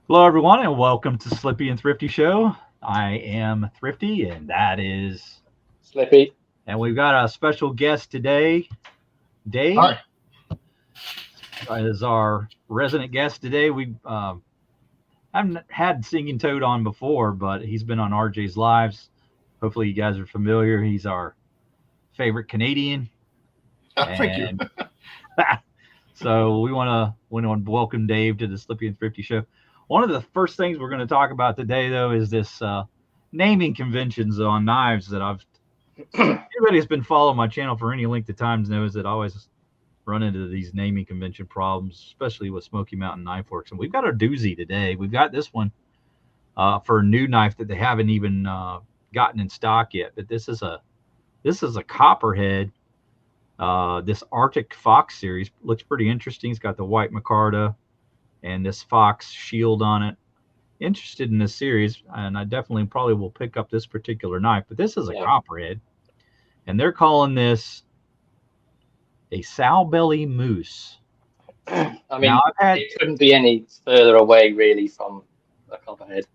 Hello, everyone, and welcome to Slippy and Thrifty Show. I am Thrifty, and that is, Slippy. and we've got a special guest today. Dave Hi. is our resident guest today. We haven't had Singing Toad on before, but he's been on RJ's Lives. Hopefully, you guys are familiar. He's our favorite Canadian, Thank you. and so we want to welcome Dave to the Slippy and Thrifty Show. One of the first things we're going to talk about today, though, is this naming conventions on knives that anybody who's been following my channel for any length of time knows that I always run into these naming convention problems, especially with Smoky Mountain Knife Works. And we've got a doozy today. We've got this one for a new knife that they haven't even gotten in stock yet. But this is a copperhead. This Arctic Fox series looks pretty interesting. It's got the white micarta and this fox shield on it. Interested in this series, and I definitely probably will pick up this particular knife. But this is a copperhead, and they're calling this a sow belly moose. I mean, it couldn't be any further away, really, from a copperhead.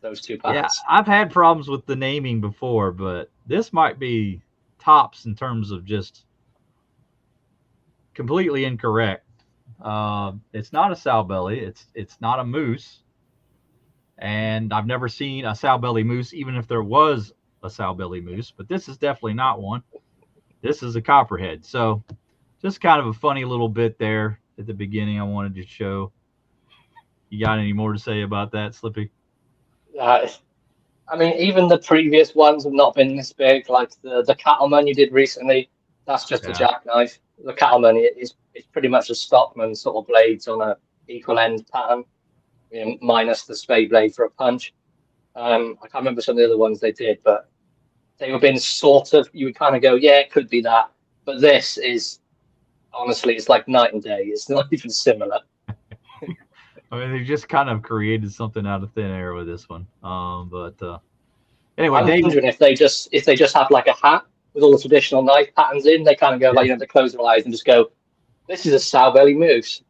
Those two parts. Yeah, I've had problems with the naming before, but this might be tops in terms of just completely incorrect. It's not a sow belly. It's not a moose, and I've never seen a sow belly moose, even if there was a sow belly moose. But this is definitely not one. This is a copperhead. So, just kind of a funny little bit there at the beginning. I wanted to show. You got any more to say about that, Slippy? I mean, even the previous ones have not been this big. Like the Cattleman you did recently, that's just a jackknife. The Cattleman is pretty much a Stockman sort of blades on a equal end pattern, minus the spade blade for a punch. I can't remember some of the other ones they did, but they were being sort of, you would kind of go, yeah, it could be that. But this is, honestly, it's like night and day. It's not even similar. I mean, they just kind of created something out of thin air with this one. Anyway, I'm wondering if they just have like a hat with all the traditional knife patterns in. They kind of go like, they close their eyes and just go, "This is a sow belly moose."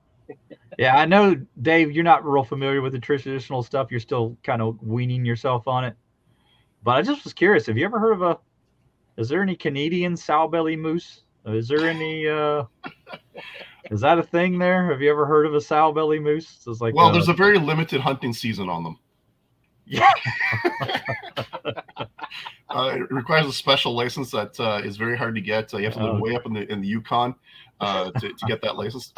Yeah, I know, Dave. You're not real familiar with the traditional stuff. You're still kind of weaning yourself on it. But I just was curious. Have you ever heard of is there any Canadian sow belly moose? Is there any? Is that a thing there? Have you ever heard of a sow belly moose? It's like, there's a very limited hunting season on them. Yeah. It requires a special license that is very hard to get. You have to live way up in the Yukon to get that license.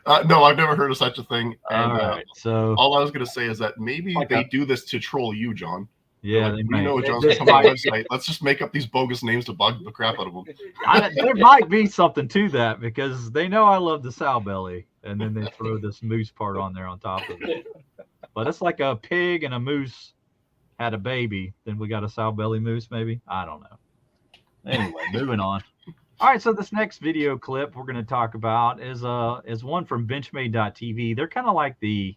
No, I've never heard of such a thing. And, all right. So all I was going to say is that maybe they do this to troll you, John. Yeah, like, we know John's coming on the website. Let's just make up these bogus names to bug the crap out of them. There might be something to that because they know I love the sow belly, and then they throw this moose part on there on top of it. But it's like a pig and a moose had a baby. Then we got a sow belly moose, maybe? I don't know. Anyway, moving on. All right, so this next video clip we're going to talk about is one from Benchmade.tv. They're kind of like the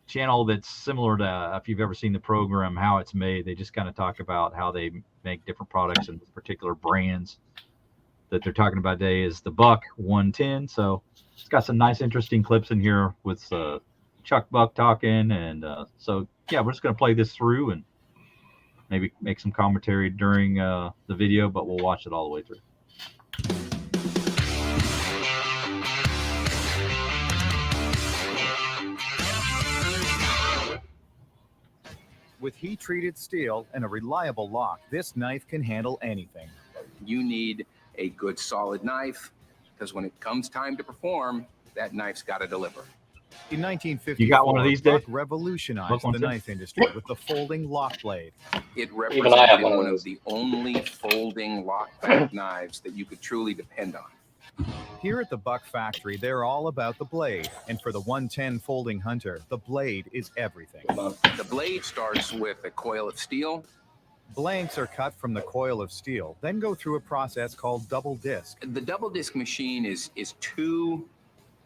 channel that's similar to, if you've ever seen the program, How It's Made. They just kind of talk about how they make different products and particular brands. That they're talking about today is the Buck 110. So it's got some nice, interesting clips in here with Chuck Buck talking. And so, yeah, we're just going to play this through and maybe make some commentary during the video, but we'll watch it all the way through. With heat-treated steel and a reliable lock, this knife can handle anything. You need a good solid knife, because when it comes time to perform, that knife's got to deliver. In 1954, you got one of these, Dave? Buck revolutionized the knife industry with the folding lock blade. It represented one of the only folding lock knives that you could truly depend on. Here at the Buck factory, they're all about the blade. And for the 110 folding hunter, the blade is everything. The blade starts with a coil of steel. Blanks are cut from the coil of steel, then go through a process called double disc. The double disc machine is two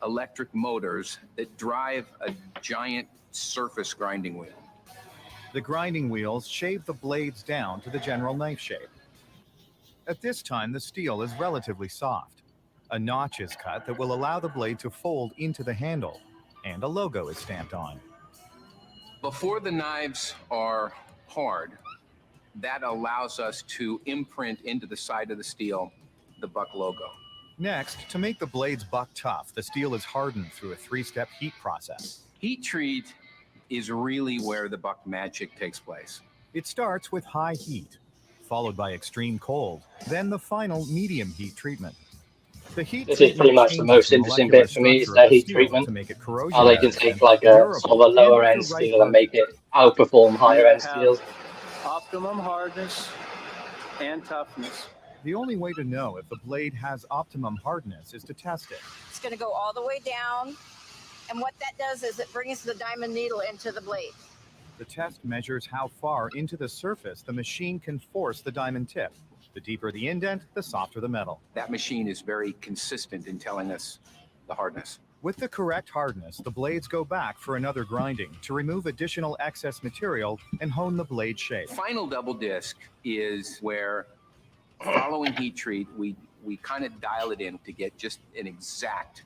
electric motors that drive a giant surface grinding wheel. The grinding wheels shave the blades down to the general knife shape. At this time, the steel is relatively soft. A notch is cut that will allow the blade to fold into the handle. and a logo is stamped on. Before the knives are hard, that allows us to imprint into the side of the steel the Buck logo. Next, to make the blades buck tough, the steel is hardened through a 3-step heat process. Heat treat is really where the Buck magic takes place. It starts with high heat, followed by extreme cold, then the final medium heat treatment. The heat This is pretty much the most interesting bit for me, is the heat treatment. To make it corrosion How they can take like a sort of a lower end steel and make it outperform higher end steels. Optimum hardness and toughness. The only way to know if the blade has optimum hardness is to test it. It's going to go all the way down, and what that does is it brings the diamond needle into the blade. The test measures how far into the surface the machine can force the diamond tip. The deeper the indent, the softer the metal. That machine is very consistent in telling us the hardness. With the correct hardness, the blades go back for another grinding to remove additional excess material and hone the blade shape. Final double disc is where, following heat treat, we kind of dial it in to get just an exact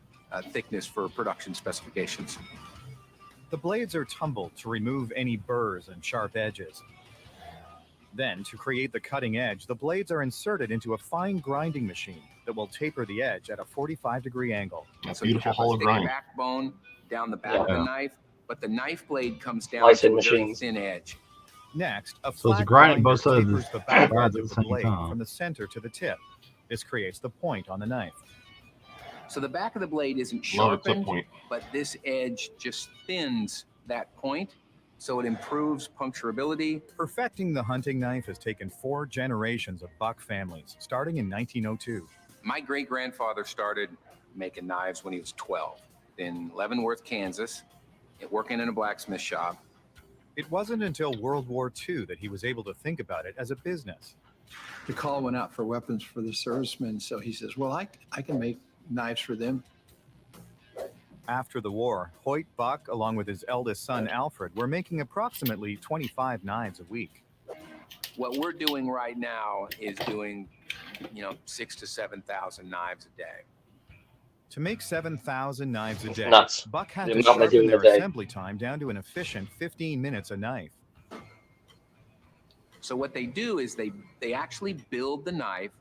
thickness for production specifications. The blades are tumbled to remove any burrs and sharp edges. Then, to create the cutting edge, the blades are inserted into a fine grinding machine that will taper the edge at a 45-degree angle. That's So beautiful you have hollow a thick grind. backbone down the back of the knife, but the knife blade comes down Nice to a and very machines. thin edge. Next, a So it's flat grinding grinder both sides of the- tapers the back sides edge at of the the same blade time. from the center to the tip. This creates the point on the knife. So the back of the blade isn't Love a tip sharpened, point. but this edge just thins that point, so it improves puncturability. Perfecting the hunting knife has taken 4 generations of Buck families, starting in 1902. My great-grandfather started making knives when he was 12 in Leavenworth, Kansas, working in a blacksmith shop. It wasn't until World War II that he was able to think about it as a business. The call went out for weapons for the servicemen, so he says, well, I can make knives for them. After the war, Hoyt Buck, along with his eldest son Alfred, were making approximately 25 knives a week. What we're doing right now is doing, 6,000 to 7,000 knives a day. To make 7,000 knives a day, Nuts. Buck had The to amount they do sharpen in a their day. assembly time down to an efficient 15 minutes a knife. So what they do is they actually build the knife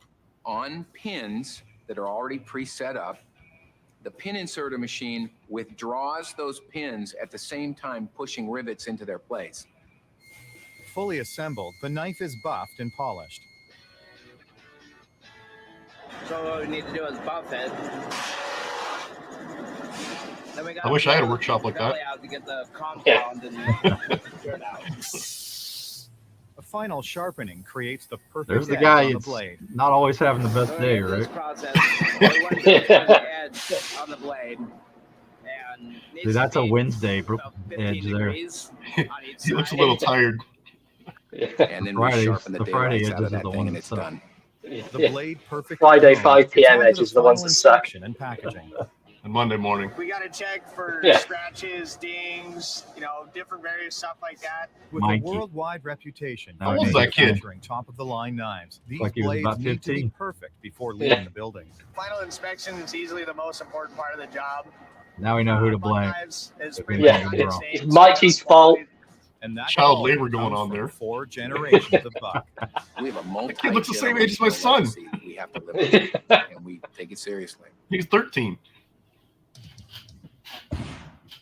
on pins that are already pre-set up. The pin inserter machine withdraws those pins at the same time pushing rivets into their place. Fully assembled, the knife is buffed and polished. So what we need to do is buff it. Then we got I wish I had a workshop like that. out to get the compound Yeah. and figure it out. A final sharpening creates the perfect There's the edge guy. on the It's blade. not always having the best day, This right? process, we want to get the edge on the blade. And needs Dude, that's to a be Wednesday about 15 edge there. degrees on each He looks a side. little tired. And then we Fridays- sharpen the the Friday daylights out edges of are that the thing one and that it's suck. done. The blade perfectly Friday, honed. 5 It's p.m. onto edge is the final ones that suck. inspection and packaging. And Monday morning. We got to check for Yeah. scratches, dings, different various stuff like that. With Mikey. a worldwide reputation How for old is that kid? manufacturing top-of-the-line knives, these Like he was blades about need to be 15. perfect before leaving the building. Final inspection is easily the most important part of the job. Now we know who to Buck blame. knives is If pretty we much did on anything its wrong. name. It's Mikey's fault. And that Child quality labor going comes on from there. 4 generations of Buck. We have a multi kid looks the same age as my son. We have to live with, and we take it seriously. He's 13.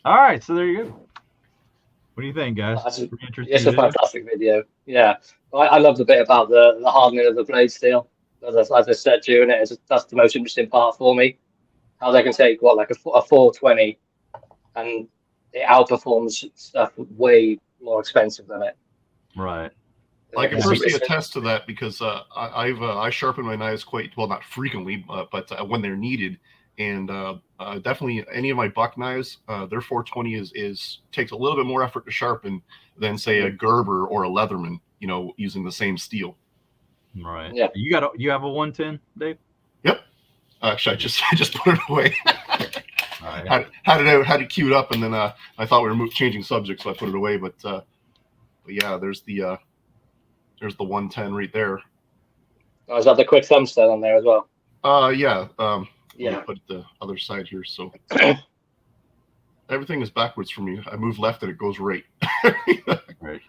All right, so there you go. What do you think, guys? That's a- Pretty interesting It's a video. fantastic video. Yeah, I love the bit about the hardening of the blade steel. As I said during it, that's the most interesting part for me. How they can take like a 420 and it outperforms stuff way more expensive than it. Right. I can It's- personally it's- attest to that because I sharpen my knives quite well, not frequently, but when they're needed. And definitely any of my Buck knives, their 420 takes a little bit more effort to sharpen than say a Gerber or a Leatherman, using the same steel. Right. Yeah. You have a 110, Dave? Yep. Actually, I just put it away. All right. had it queued up, and then I thought we were changing subjects, so I put it away. But yeah, there's the 110 right there. Oh, is that the quick thumb stud on there as well? Yeah. Yeah. I'll put the other side here. So everything is backwards for me. I move left and it goes right. Right.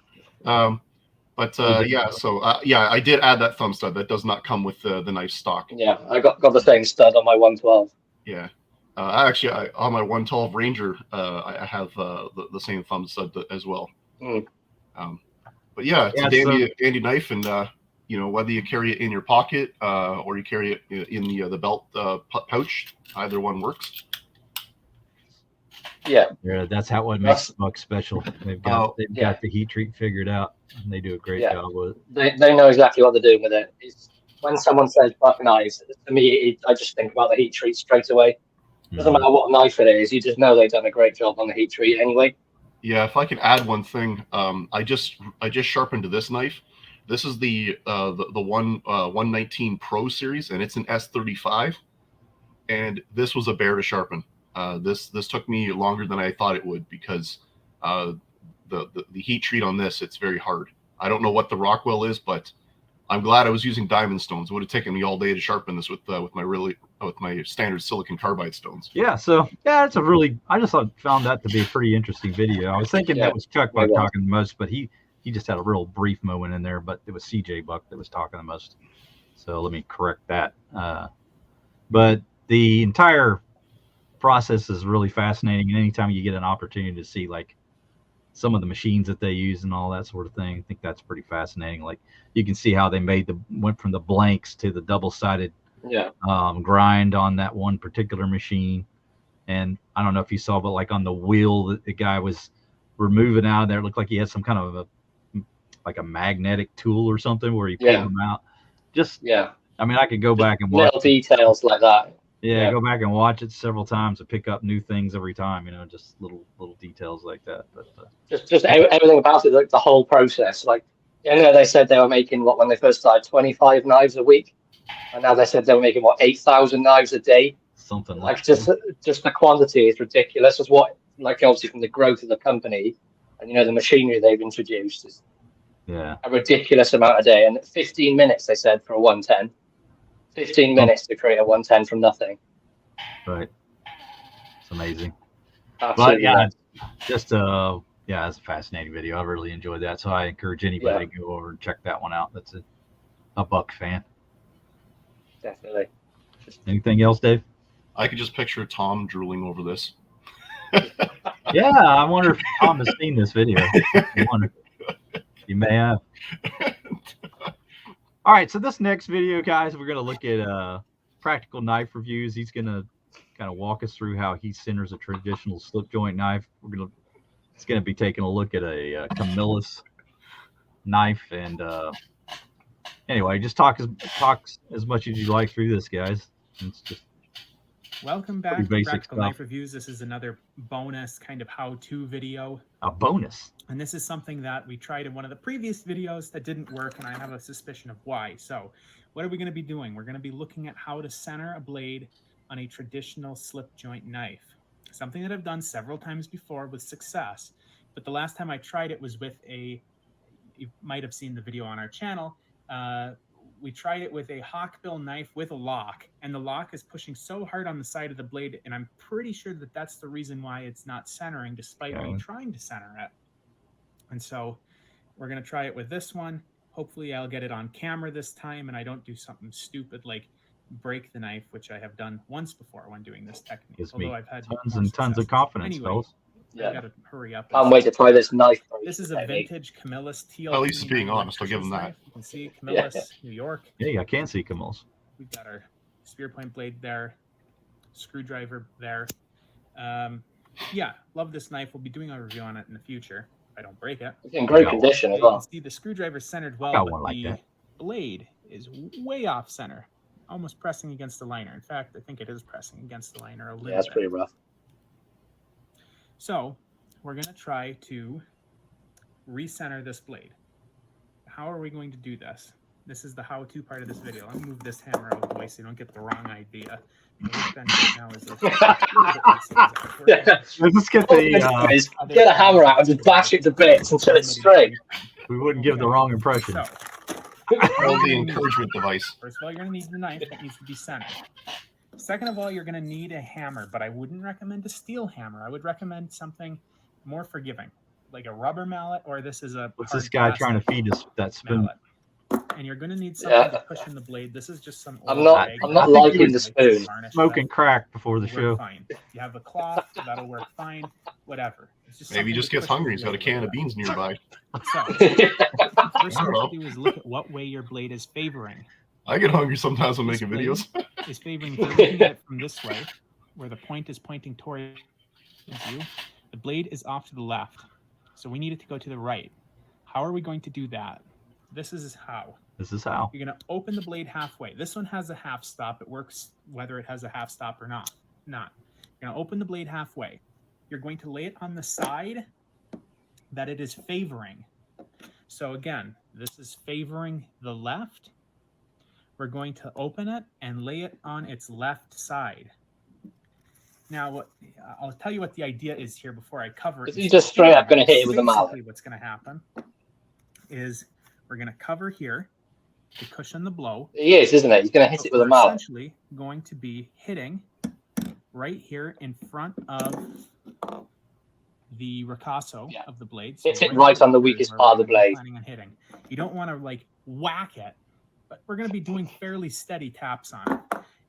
Yeah, so yeah, I did add that thumb stud. That does not come with the knife stock. Yeah, I got the same stud on my 112. Yeah. Actually, on my 112 Ranger, I have the same thumb stud as well. Mm. But yeah, it's a dandy knife, and you know, whether you carry it in your pocket or you carry it in the belt pouch, either one works. Yeah, that's what makes the Buck special. They've got the heat treat figured out, and they do a great job with it. They know exactly what they're doing with it. When someone says Buck knives, to me, I just think about the heat treat straight away. Doesn't matter what knife it is, you just know they've done a great job on the heat treat anyway. Yeah, if I could add one thing, I just sharpened this knife. This is the 119 Pro series, and it's an S35, and this was a bear to sharpen. This took me longer than I thought it would, because the heat treat on this, it's very hard. I don't know what the Rockwell is, but I'm glad I was using diamond stones. It would have taken me all day to sharpen this with my standard silicon carbide stones. Yeah, so it's I just found that to be a pretty interesting video. I was thinking that was Chuck Buck talking the most, but he just had a real brief moment in there, but it was CJ Buck that was talking the most. So let me correct that. But the entire process is really fascinating, and anytime you get an opportunity to see like some of the machines that they use and all that sort of thing, I think that's pretty fascinating. Like you can see how they went from the blanks to the double-sided grind on that one particular machine. And I don't know if you saw, but like on the wheel that the guy was removing out of there, it looked like he had some kind of a magnetic tool or something where he pulled them out. I mean, I could go back and watch little details like that. Yeah, go back and watch it several times to pick up new things every time, you know, just little details like that. But just everything about it, like the whole process. Like, you know, they said they were making when they first started 25 knives a week, and now they said they were making 8,000 knives a day. Something like just the quantity is ridiculous. It's what, like, obviously from the growth of the company and, you know, the machinery they've introduced is a ridiculous amount a day. And 15 minutes, they said, for a 110. 15 minutes to create a 110 from nothing. Right. It's amazing. Absolutely. But it's a fascinating video. I really enjoyed that. So I encourage anybody to go over and check that one out. That's a Buck fan. Definitely. Anything else, Dave? I could just picture Tom drooling over this. Yeah, I wonder if Tom has seen this video. You may have. All right, so this next video, guys, we're going to look at practical knife reviews. He's going to kind of walk us through how he centers a traditional slip joint knife. It's going to be taking a look at a Camillus knife. And anyway, just talk as much as you like through this, guys. It's just welcome back to Practical Knife Reviews. This is another bonus kind of how-to video. A bonus. And this is something that we tried in one of the previous videos that didn't work, and I have a suspicion of why. So what are we going to be doing? We're going to be looking at how to center a blade on a traditional slip joint knife. Something that I've done several times before with success. But the last time I tried it was with you might have seen the video on our channel. We tried it with a hawkbill knife with a lock, and the lock is pushing so hard on the side of the blade, and I'm pretty sure that that's the reason why it's not centering, despite me trying to center it. And so we're going to try it with this one. Hopefully I'll get it on camera this time, and I don't do something stupid like break the knife, which I have done once before when doing this technique. Although I've had tons and tons of confidence, fellas. I gotta hurry up. Can't wait to try this knife. This is a vintage Camillus teal. At least being honest, I'll give them that. You can see Camillus, New York. Yeah, I can see Camillus. We've got our spear point blade there, screwdriver there. Yeah, love this knife. We'll be doing a review on it in the future. If I don't break it. It's in great condition as well. You can see the screwdriver centered well, but the blade is way off center, almost pressing against the liner. In fact, I think it is pressing against the liner a little bit. Yeah, it's pretty rough. So we're going to try to recenter this blade. How are we going to do this? This is the how-to part of this video. Let me move this hammer out of the way so you don't get the wrong idea. Let's get get a hammer out and just bash it to bits until it's straight. We wouldn't give the wrong impression. So, the encouragement device. First of all, you're going to need the knife that needs to be centered. Second of all, you're going to need a hammer, but I wouldn't recommend a steel hammer. I would recommend something more forgiving, like a rubber mallet, or this is a. What's this guy trying to feed us that spoon? Mallet. And you're going to need something to push in the blade. This is just some. I'm not liking the spoon. Smoking crack before the show. Fine. You have a cloth, that'll work fine. Whatever. It's just maybe he just gets hungry. He's got a can of beans nearby. So, first thing to do is look at what way your blade is favoring. I get hungry sometimes when making videos. Is favoring, if you're looking at it from this way, where the point is pointing towards you, the blade is off to the left. So we need it to go to the right. How are we going to do that? This is how. This is how. You're going to open the blade halfway. This one has a half stop. It works whether it has a half stop or not. You're going to open the blade halfway. You're going to lay it on the side that it is favoring. So again, this is favoring the left. We're going to open it and lay it on its left side. Now, I'll tell you what the idea is here before I cover it. You're just straight up going to hit it with a mallet. Basically, what's going to happen is we're going to cover here to cushion the blow. He is, isn't it? He's going to hit it with a mallet. Essentially, going to be hitting right here in front of the ricasso of the blade. So hit it right on the weakest part of the blade. Planning on hitting. You don't want to like whack it, but we're going to be doing fairly steady taps on it.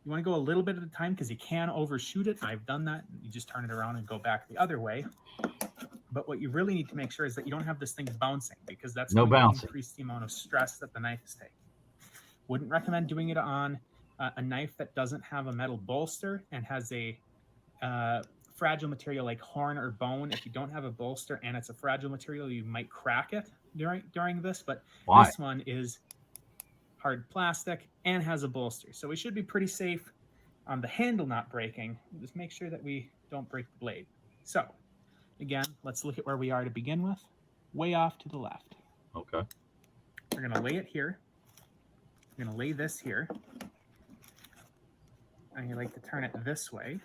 You want to go a little bit at a time because you can overshoot it. I've done that. You just turn it around and go back the other way. But what you really need to make sure is that you don't have this thing bouncing, because that's going to increase the amount of stress that the knife is taking. Wouldn't recommend doing it on a knife that doesn't have a metal bolster and has a fragile material like horn or bone. If you don't have a bolster and it's a fragile material, you might crack it during this. But this one is hard plastic and has a bolster, so we should be pretty safe on the handle not breaking. Just make sure that we don't break the blade. So again, let's look at where we are to begin with. Way off to the left. Okay. We're going to lay it here. We're going to lay this here. And you like to turn it this way.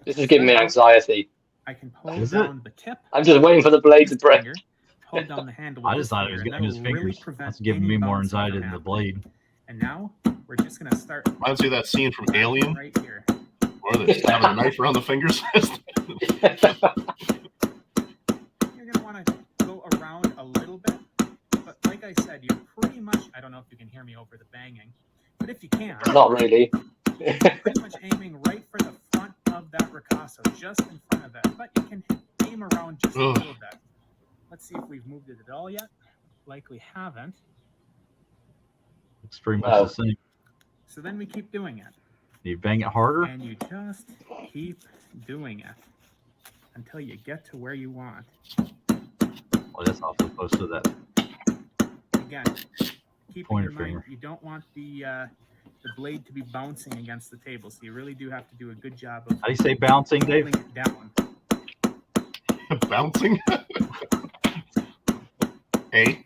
This is giving me anxiety. I can hold down the tip. I'm just waiting for the blade to break. Hold down the handle. I just thought it was getting his fingers. That's giving me more anxiety than the blade. And now we're just going to start. Reminds me of that scene from Alien. Right here. Where they're stabbing a knife around the fingers. You're going to want to go around a little bit. But like I said, you're pretty much, I don't know if you can hear me over the banging, but if you can. Not really. You're pretty much aiming right for the front of that ricasso, just in front of it. But you can aim around just a little bit. Let's see if we've moved it at all yet. Likely haven't. It's pretty much the same. So then we keep doing it. You bang it harder? And you just keep doing it until you get to where you want. Well, that's awfully close to that. Again, keep in your mind, you don't want the blade to be bouncing against the table, so you really do have to do a good job of. How do you say bouncing, Dave? It down. Bouncing? Hey.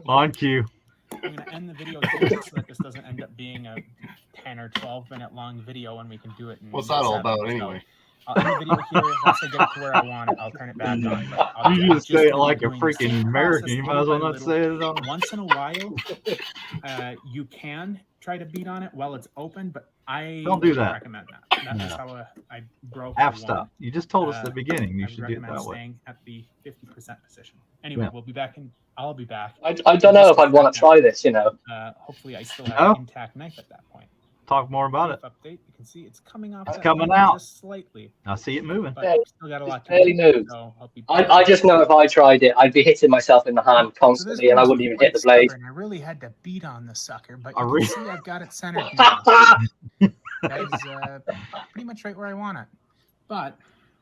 On cue. I'm going to end the video so that this doesn't end up being a 10 or 12 minute long video, and we can do it in. What's that all about anyway? I'll end the video here. Once I get it to where I want it, I'll turn it back on. You just say it like a freaking American. You might as well not say it on. Once in a while, you can try to beat on it while it's open, but I don't do that. Recommend that. That's how I broke. Half stop. You just told us at the beginning you should do it that way. Staying at the 50% position. Anyway, we'll be back in. I'll be back. I don't know if I'd want to try this, you know. Hopefully, I still have an intact knife at that point. Talk more about it. Update. You can see it's coming off. It's coming out just slightly. I see it moving. But still got a lot to barely moved. So I just know if I tried it, I'd be hitting myself in the hand constantly, and I wouldn't even hit the blade. I really had to beat on the sucker, but you can see I've got it centered now. That is pretty much right where I want it. But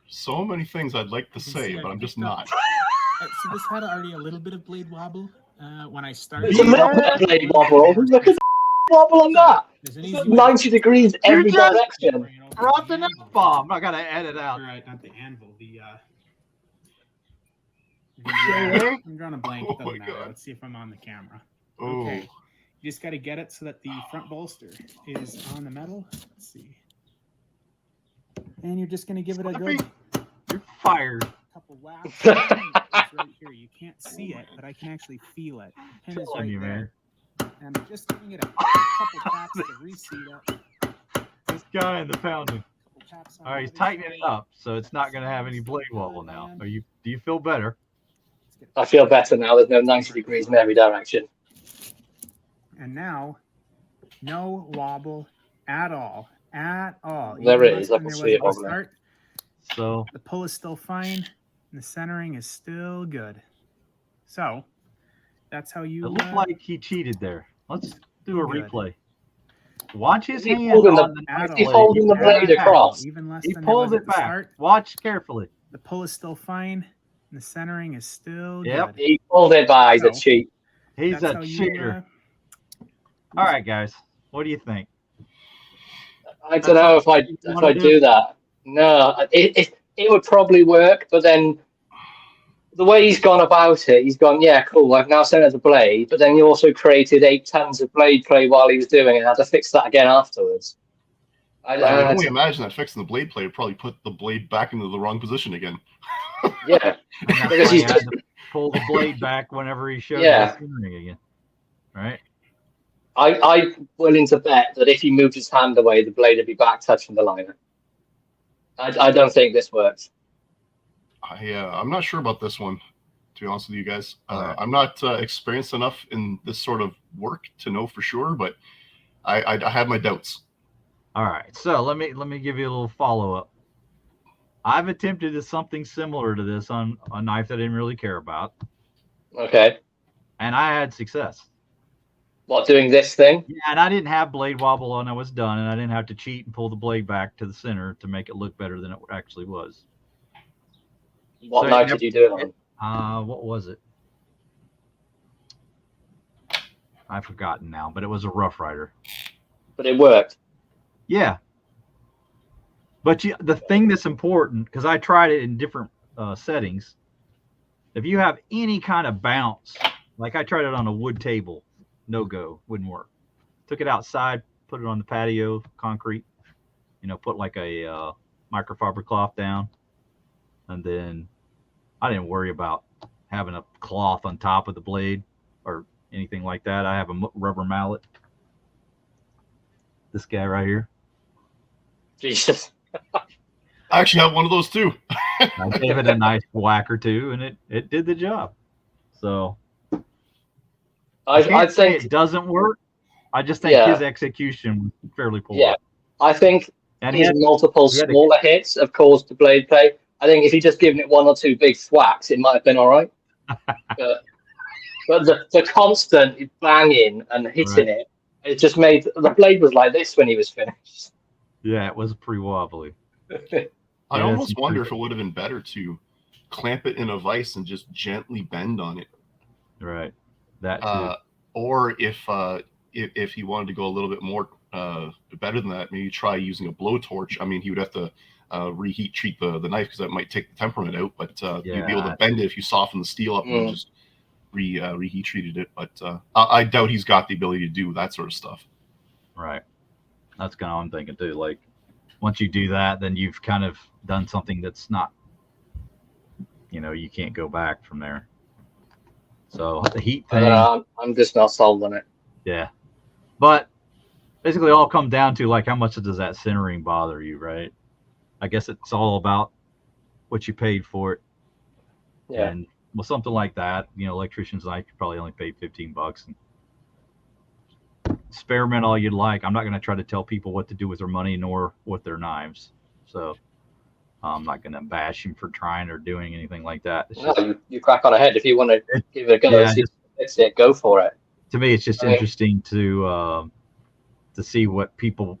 so many things I'd like to say, but I'm just not. So this had already a little bit of blade wobble when I started. It's a blade wobble. Look at the wobble on that. It's 90 degrees every direction. Drop the F-bomb. I gotta edit out. Right, not the anvil. I'm drawing a blank. It doesn't matter. Let's see if I'm on the camera. Okay. You just got to get it so that the front bolster is on the metal. Let's see. And you're just going to give it a good. You're fired. couple whacks. The pin is right here. You can't see it, but I can actually feel it. The pin is right there. And I'm just giving it a couple taps to reseat it. This guy in the pounding. All right, he's tightening it up, so it's not going to have any blade wobble now. Do you feel better? I feel better now. There's no 90 degrees in every direction. And now, no wobble at all. At all. There it is. I can see it over there. So the pull is still fine, and the centering is still good. So that's how you. It looked like he cheated there. Let's do a good. Replay. Watch his hand holding on He's holding the blade across. Even less He than pulls it it was at the back. start. Watch carefully. The pull is still fine, and the centering is still Yep. good. He pulled it back. He's a cheat. He's That's a how you, cheater. All right, guys. What do you think? I don't know if I do that. No, it would probably work, but then the way he's gone about it, he's gone, yeah, cool, I've now sent her the blade, but then he also created 8 tons of blade play while he was doing it, and had to fix that again afterwards. I can only imagine that fixing the blade play would probably put the blade back into the wrong position again. Yeah, because he had to pull the blade back whenever he showed the centering again. Right? I'm willing to bet that if he moved his hand away, the blade would be back touching the liner. I don't think this works. I'm not sure about this one, to be honest with you guys. I'm not experienced enough in this sort of work to know for sure, but I have my doubts. All right, so let me give you a little follow-up. I've attempted something similar to this on a knife that I didn't really care about. Okay. And I had success. What, doing this thing? Yeah, and I didn't have blade wobble when I was done, and I didn't have to cheat and pull the blade back to the center to make it look better than it actually was. What knife did you do it on? What was it? I've forgotten now, but it was a Rough Rider. But it worked. Yeah. But the thing that's important, because I tried it in different settings, if you have any kind of bounce, like I tried it on a wood table, no go, wouldn't work. Took it outside, put it on the patio, concrete, put like a microfiber cloth down, and then I didn't worry about having a cloth on top of the blade or anything like that. I have a rubber mallet. This guy right here. Jesus. I actually have one of those too. I gave it a nice whack or two, and it did the job. So I think it doesn't work. I just think his execution was fairly poor. Yeah, I think his multiple smaller hits have caused the blade play. I think if he'd just given it 1 or 2 big thwacks, it might have been all right. but the constant banging and hitting it just made the blade was like this when he was finished. Yeah, it was pretty wobbly. I almost wonder if it would have been better to clamp it in a vise and just gently bend on it. Right. That too. Or if he wanted to go a little bit more better than that, maybe try using a blowtorch. I mean, he would have to reheat treat the knife because that might take the temperament out, but you'd be able to bend it if you soften the steel up and just reheat treated it. But I doubt he's got the ability to do that sort of stuff. Right. That's kind of what I'm thinking too. Like, once you do that, then you've kind of done something that's not, you can't go back from there. So the heat thing. I'm just not sold on it. Yeah. But basically all comes down to like how much does that centering bother you, right? I guess it's all about what you paid for it. Yeah. And with something like that, electrician's knife, you probably only paid $15. And experiment all you'd like. I'm not going to try to tell people what to do with their money nor with their knives. So I'm not going to bash him for trying or doing anything like that. It's just, you crack on ahead. If you want to give it a go, fix it, go for it. To me, it's just interesting to see what people.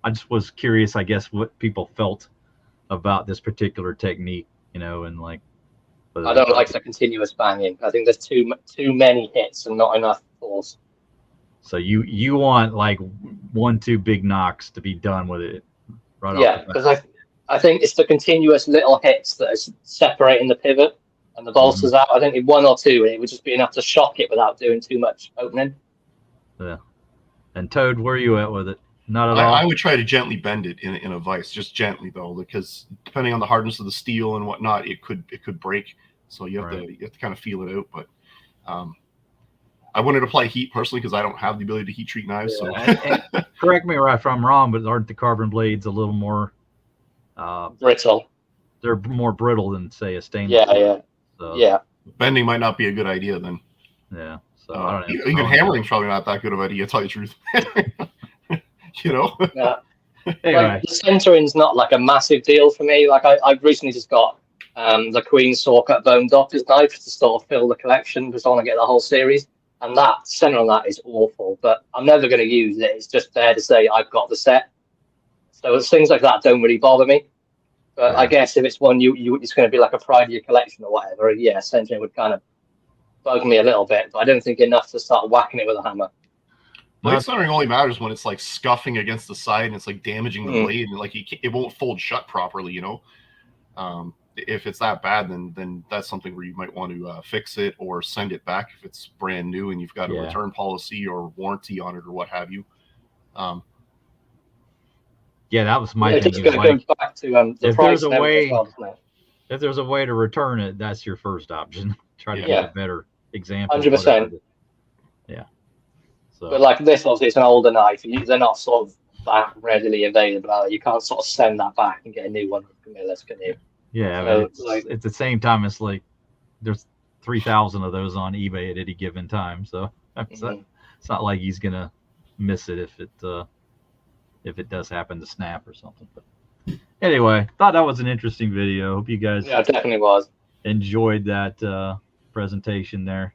I just was curious, I guess, what people felt about this particular technique, and like. I don't like the continuous banging. I think there's too many hits and not enough force. So you want like 1-2 big knocks to be done with it, right? Yeah, because I think it's the continuous little hits that is separating the pivot and the bolsters out. I think 1 or 2, and it would just be enough to shock it without doing too much opening. Yeah. And Toad, where are you at with it? Not at all. I would try to gently bend it in a vise, just gently though, because depending on the hardness of the steel and whatnot, it could break. So you have to kind of feel it out. But I wouldn't apply heat personally because I don't have the ability to heat treat knives. So and correct me if I'm wrong, but aren't the carbon blades a little more brittle? They're more brittle than say a stainless. Yeah. So, yeah. Bending might not be a good idea then. Yeah. So I don't know. Even hammering's probably not that good of an idea, to tell you the truth. You know. Yeah. Anyway. Like, the centering's not like a massive deal for me. Like I've recently just got the Queen Saw Cut Bone Doctor's knife to sort of fill the collection because I want to get the whole series. And that center on that is awful, but I'm never going to use it. It's just there to say I've got the set. So things like that don't really bother me. But I guess if it's one it's going to be like a pride of your collection or whatever, yeah, centering would kind of bug me a little bit. But I don't think enough to start whacking it with a hammer. Blade centering only matters when it's like scuffing against the side and it's like damaging the blade and like it won't fold shut properly, you know. If it's that bad, then that's something where you might want to fix it or send it back if it's brand new and you've got a return policy or warranty on it or what have you. Yeah, that was my thinking. Go back to the if price there's a way, if there's a way to return it, that's your first option. Try to get a better example. 100%. Yeah. So. But like this, obviously, it's an older knife. They're not sort of that readily available. You can't sort of send that back and get a new one from Camillus, can you? Yeah, so, but at the same time, it's like there's 3,000 of those on eBay at any given time. So it's not like he's gonna miss it if it does happen to snap or something. But anyway, thought that was an interesting video. Hope you guys it definitely was enjoyed that presentation there.